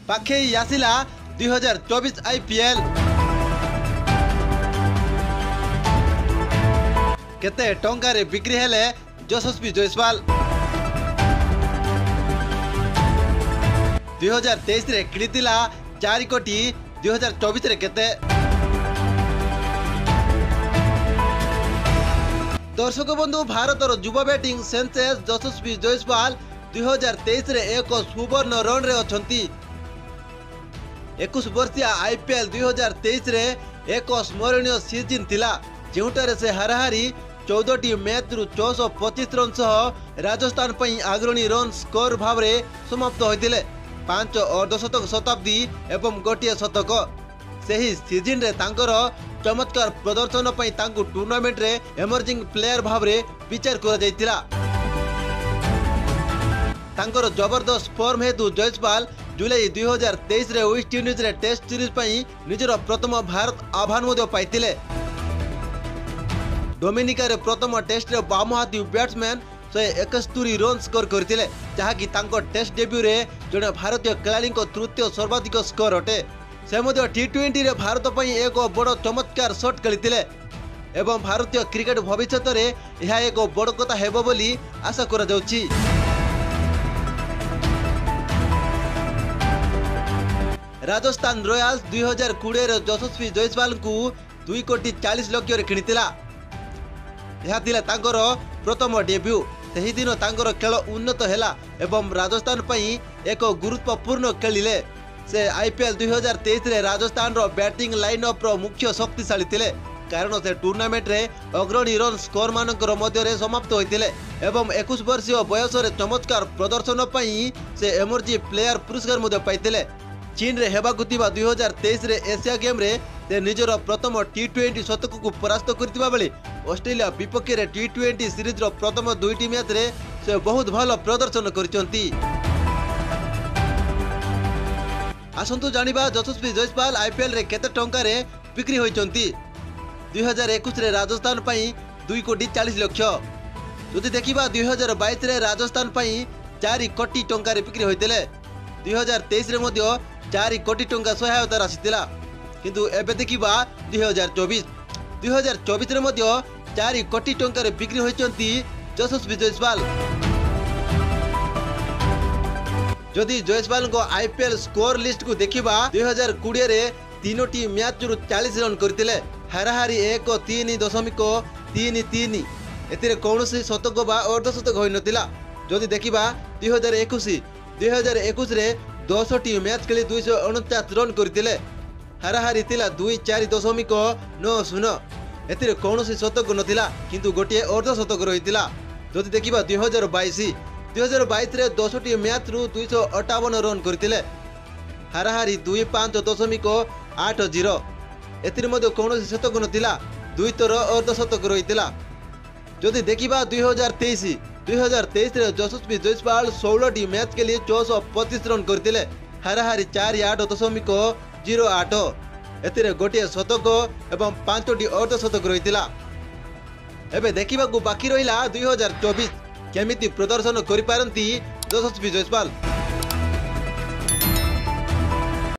पाखे आसिला 2024 आईपीएल केते टंकार बिक्री हेले यशस्वी जायसवाल 2023 रे किनितिला 4 कोटी 2024 रे केते दर्शक बंधु भारतर युवा बैटिंग सेंसेस यशस्वी जायसवाल 2023 रे एक सुवर्ण रन रे अछंती 21 वर्षीय आईपीएल 2023 रे एक स्मरणीय सीजन थिला जेउटारे से हाराहारी 14 मैच रु 425 रन सह राजस्थान पई अग्रणी रन स्कोर भाव रे समाप्त होइतिले 5 अर्धशतक शताब्दी एवं गोटिए शतक सही सीजन रे तांकर चमत्कार प्रदर्शन पई तांकु टूर्नामेंट रे एमर्जिंग प्लेयर भाव रे विचार करा जायतिला तांकर जबरदस्त फॉर्म हेतु जायसवाल जुलाई 2023 रे वेस्ट इंडीज रे टेस्ट सीरीज पई निजर प्रथम भारत आह्वान मध्य पाइतिले डोमिनिका रे प्रथम टेस्ट रे बाम हाथी बैट्समैन 171 रन स्कोर करथिले जहाकी तांको टेस्ट डेब्यू रे जने भारतीय खिलाड़ी को तृतीय सर्वाधिक स्कोर अटे से मध्य टी20 रे भारत पई एक बड़ चमत्कार शॉट खेलिथिले एवं भारतीय क्रिकेट भविष्यत रे यह एक बड़ कथा हेबो बोली आशा करा जाउची राजस्थान रॉयल्स 2020 रे यशस्वी जायसवाल को 2 कोटी 40 लाख रे किनितिला यह थिला तांकर प्रथम डेब्यू सही दिन तांकर खेल उन्नत हैला एवं राजस्थान पई एक गुरुत्वपूर्ण खेलिले से आईपीएल 2023 रे राजस्थान रो बैटिंग लाइनअप रो मुख्य शक्तिशाली थिले कारण से टूर्नामेंट रे अग्रणी रन स्कोर मानकर मध्य रे समाप्त होइतिले एवं 21 वर्षीय बयस रे चमत्कार प्रदर्शन पई से एमर्जी प्लेयर पुरस्कार मध्य पाइतिले चीन रे हेबाकु थिबा 2023 रे एशिया गेम रे से निजर प्रथम टी20 शतक को परास्त करथिबा बेले ऑस्ट्रेलिया विपक्ष रे टी20 सीरीज रो प्रथम दुईटी मैच रे से बहुत भलो प्रदर्शन करचंती आसंतु जानिबा यशस्वी जायसवाल आईपीएल रे केते टंका रे बिक्री होइचंती 2021 रे राजस्थान पई 2 कोटी 40 लाख जदि देखिबा 2022 रे राजस्थान पई 4 कोटी टंका रे बिक्री होइतेले 2023 रे मध्य 4 कोटी टंका सहायता राशि थिला किंतु एबे देखिबा 2024 रे मध्य 4 कोटी टंका रे बिक्री होइचंती यशस्वी जायसवाल जदि जायसवाल को आईपीएल स्कोर लिस्ट को देखिबा 2020 रे 3टी मैच रु 40 रन करथिले हाराहारी 1.3.33 एतिरे कोनोसी शतक बा अर्धशतक होई नथिला जदि देखिबा 2021 रे 10टी मैच खेली 249 रन करथिले हाराहारी थिला 2.4.90 एतिरे कोनोसी शतक नथिला किंतु गोटिए अर्धशतक रहितिला जदि देखिबा 2022 रे 10टी मैच रु 258 रन करथिले हाराहारी 2.5.80 एतिरे मध्य कोनोसी शतक नथिला 2 थर अर्धशतक रहितिला जदि देखिबा 2023 रे यशस्वी जायसवाल 16टी मैच के लिए 425 रन करथिले हाराहारी 4.8.08 एतिरे गोटिए शतक एवं 5टी अर्धशतक रहितिला एबे देखिबा को बाकी रहिला 2024 केमिति प्रदर्शन करि पारंती यशस्वी जायसवाल।